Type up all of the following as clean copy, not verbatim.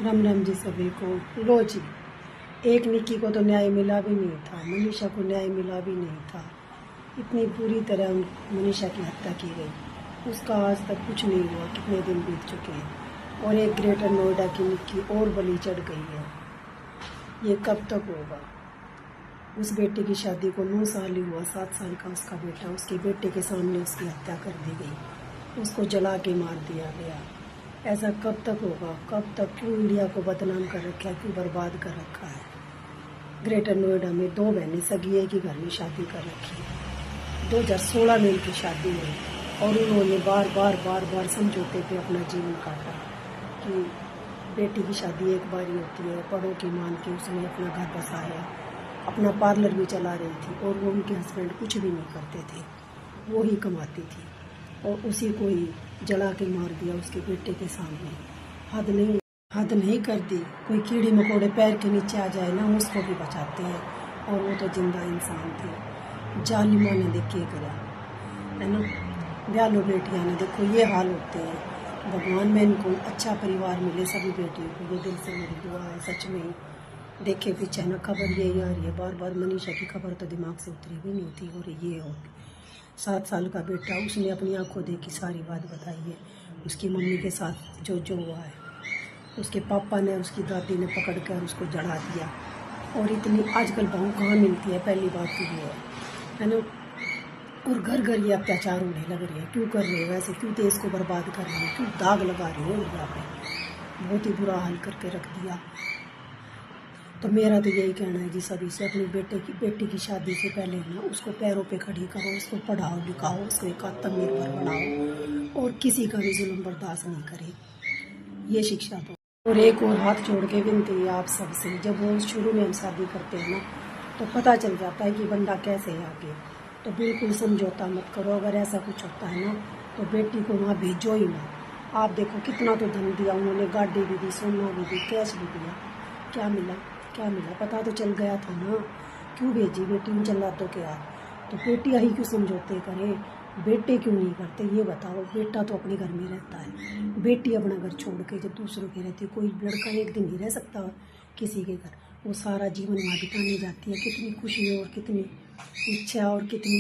राम राम जी सभी को। लो जी, एक निक्की को तो न्याय मिला भी नहीं था, मनीषा को न्याय मिला भी नहीं था। इतनी बुरी तरह मनीषा की हत्या की गई, उसका आज तक कुछ नहीं हुआ। कितने दिन बीत चुके हैं और एक ग्रेटर नोएडा की निक्की और बलि चढ़ गई है। ये कब तक होगा? उस बेटे की शादी को 9 साल ही हुआ, 7 साल का उसका बेटा, उसके बेटे के सामने उसकी हत्या कर दी गई, उसको जला के मार दिया गया। ऐसा कब तक होगा? कब तक? क्यों इंडिया को बदनाम कर रखा है, क्यों बर्बाद कर रखा है? ग्रेटर नोएडा में 2 बहनें सगी एक ही घर में शादी कर रखी है। 2016 में इनकी शादी हुई और उन्होंने बार बार समझौते पे अपना जीवन काटा कि बेटी की शादी एक बार ही होती है। पढ़ो की मान के उसने अपना घर बसाया, अपना पार्लर भी चला रही थी और वो उनके हस्बैंड कुछ भी नहीं करते थे, वो ही कमाती थी और उसी को ही जला के मार दिया उसके बेटे के सामने। हद नहीं कर दी। कोई कीड़ी मकोड़े पैर के नीचे आ जाए ना, उसको भी बचाते हैं और वो तो जिंदा इंसान थे। जालिमा ने देखे करा है ना, ब्यालो बेटियां ने देखो ये हाल होते हैं। भगवान में इनको अच्छा परिवार मिले सभी बेटियों को, ये दिल से मेरी दुआ है। सच में ही देखे पीछे ना खबर यही आ रही है, बार मनीषा की खबर तो दिमाग से उतरी भी नहीं थी और ये हो 7 साल का बेटा, उसने अपनी आंखों देखी सारी बात बताई है। उसकी मम्मी के साथ जो हुआ है, उसके पापा ने, उसकी दादी ने पकड़ कर उसको जड़ा दिया। और इतनी आजकल बहू कहाँ मिलती है, पहली बात तो ये है ना। और घर ये अत्याचार होने लग रहे हैं। क्यों कर रहे हो ऐसे? क्यों देश को बर्बाद कर रहे हो? क्यों दाग लगा रहे हो इंडिया पे? बहुत ही बुरा हाल करके रख दिया। तो मेरा तो यही कहना है जी सभी से, अपनी बेटी की शादी से पहले ना उसको पैरों पे खड़ी करो, उसको पढ़ाओ लिखाओ, उसको एक आत्मनिर्भर बनाओ और किसी का भी जुल्म बर्दाश्त नहीं करे, ये शिक्षा दो। और एक और हाथ जोड़ के विनती है आप सबसे, जब वो शुरू में हम शादी करते हैं ना तो पता चल जाता है कि बंदा कैसे है आगे, तो बिल्कुल समझौता मत करो। अगर ऐसा कुछ होता है ना तो बेटी को वहाँ भेजो ही ना। आप देखो कितना तो धन दिया उन्होंने, गाड़ी भी दी, सोना भी दी, कैश भी दिया, क्या मिला? पता तो चल गया था ना। क्यों भेजी बेटी उन जल्लादों के हाथ? तो बेटियाँ ही क्यों समझौते करें, बेटे क्यों नहीं करते ये बताओ। बेटा तो अपने घर में रहता है, बेटी अपना घर छोड़ के जब दूसरों के रहती है। कोई लड़का एक दिन नहीं रह सकता किसी के घर, वो सारा जीवन वहाँ बिताने जाती है। कितनी खुशी और कितनी इच्छा और कितनी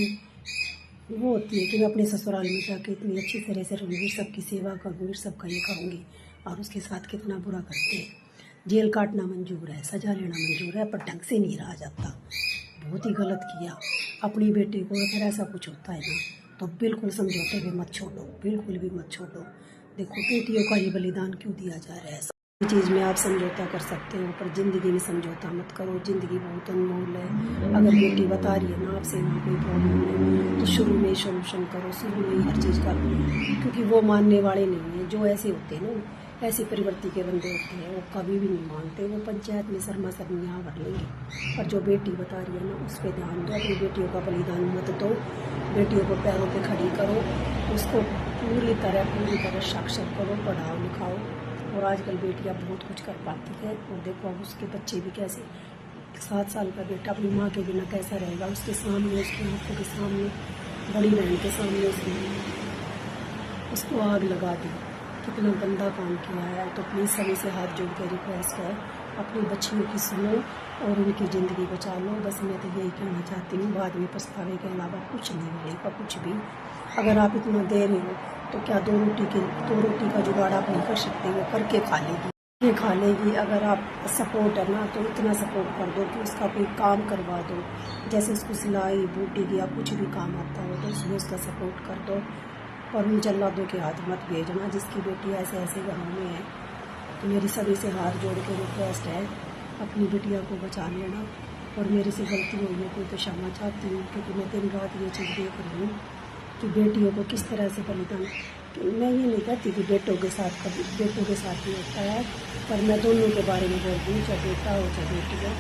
वो होती है कि मैं अपने ससुराल में जाके इतनी अच्छी तरह से रहूँगी, सबकी सेवा करूँगी, सबका ये करूँगी। और उसके साथ कितना बुरा करते हैं। जेल काटना मंजूर है, सजा लेना मंजूर है, पर ढंग से नहीं रहा जाता। बहुत ही गलत किया अपनी बेटी को। अगर ऐसा कुछ होता है ना तो बिल्कुल समझौते पे मत छोड़ो, बिल्कुल भी मत छोड़ो। देखो बेटियों का ये बलिदान क्यों दिया जा रहा है? सब चीज़ में आप समझौता कर सकते हो पर ज़िंदगी में समझौता मत करो। ज़िंदगी बहुत अनमोल है। अगर बेटी बता रही है ना आपसे वहाँ कोई प्रॉब्लम है तो शुरू में ही सोल्यूशन करो, शुरू में ही हर चीज़ करो, क्योंकि वो मानने वाले नहीं हैं। जो ऐसे होते हैं ना, ऐसी प्रवृत्ति के बंदे होते हैं, वो कभी भी नहीं मानते। वो पंचायत में शर्मा यहाँ भर लेंगे। पर जो बेटी बता रही है ना उस पर ध्यान दो, अपनी बेटियों का बलिदान मत दो। बेटियों को पैरों पे खड़ी करो, उसको पूरी तरह साक्षर करो, पढ़ाओ लिखाओ। और आजकल बेटियां बहुत कुछ कर पाती है। और देखो अब उसके बच्चे भी कैसे, 7 साल का बेटा अपनी माँ के बिना कैसा रहेगा? उसके सामने, उसकी आंखों के सामने, बड़ी बहन के सामने उसको आग लगा दी। कितना गंदा काम किया है। तो प्लीज़ सभी से हाथ जोड़ के रिक्वेस्ट है, अपनी बच्चियों की सुनो और उनकी ज़िंदगी बचा लो। बस मैं तो यही कहना चाहती हूँ, बाद में पछतावे के अलावा कुछ नहीं मिलेगा, कुछ भी। अगर आप इतना दे रहे हो तो क्या 2 रोटी का जुगाड़ आप नहीं कर सकते? वो करके खा लेगी। अगर आप सपोर्ट है ना तो इतना सपोर्ट कर दो कि उसका कोई काम करवा दो, जैसे उसको सिलाई बूटी या कुछ भी काम आता हो तो उसमें उसका सपोर्ट कर दो। और उन जल्लादों के हाथ मत भेजना जिसकी बेटी ऐसे घरों में है। तो मेरी सभी से हाथ जोड़ के रिक्वेस्ट है, अपनी बिटिया को बचा लेना। और मेरे से गलती हुई है कोई तो क्षमा चाहती हूँ, क्योंकि मैं दिन रात ये चीज़ देख रही हूँ कि बेटियों को किस तरह से बलिदान। मैं ये नहीं कहती कि बेटों के साथ भी होता है, पर मैं दोनों के बारे में बोल रही हूँ, चाहे बेटा हो चाहे बेटी हो।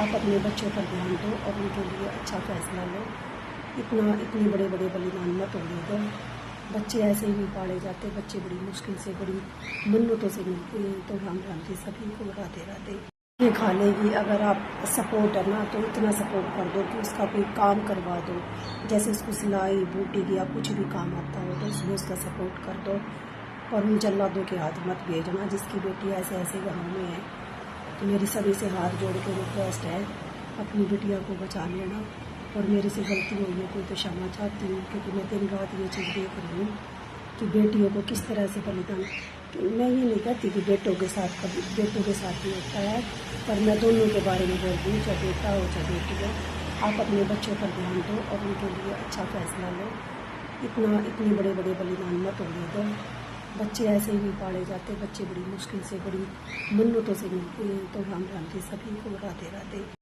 आप अपने बच्चों पर ध्यान दो और उनके लिए अच्छा फैसला लो। इतने बड़े बलिदान मत होने दो। बच्चे ऐसे ही नहीं पाले जाते, बच्चे बड़ी मुश्किल से, बड़ी मन्नतों से मिलते हैं। तो राम जी सभी को राधे राधे। ये खा लेगी। अगर आप सपोर्ट है ना तो इतना सपोर्ट कर दो कि उसका कोई काम करवा दो, जैसे उसको सिलाई बूटी या कुछ भी काम आता हो तो उसमें उसका सपोर्ट कर दो। पर उन जल्लादों के हाथ मत भेजना जिसकी बेटी ऐसे ऐसे गाँव में है। तो मेरी सभी से हाथ जोड़ के रिक्वेस्ट है, अपनी बिटिया को बचा लेना। और मेरे से गलती हुई है कोई तो क्षमा चाहती हूँ, क्योंकि मैं दिन रात ये चीज़ देख रही हूँ कि बेटियों को किस तरह से बलिदान। मैं ये नहीं कहती कि बेटों के साथ भी होता है, पर मैं दोनों के बारे में बोल रही हूँ, चाहे बेटा हो चाहे बेटी हो। आप अपने बच्चों पर ध्यान दो और उनके लिए अच्छा फैसला लो। इतने बड़े बड़े बलिदान मत होने दो। बच्चे ऐसे ही पाले जाते, बच्चे बड़ी मुश्किल से, बड़ी मन्नतों से मिलते हैं। तो राम राम जी, सभी को राधे राधे।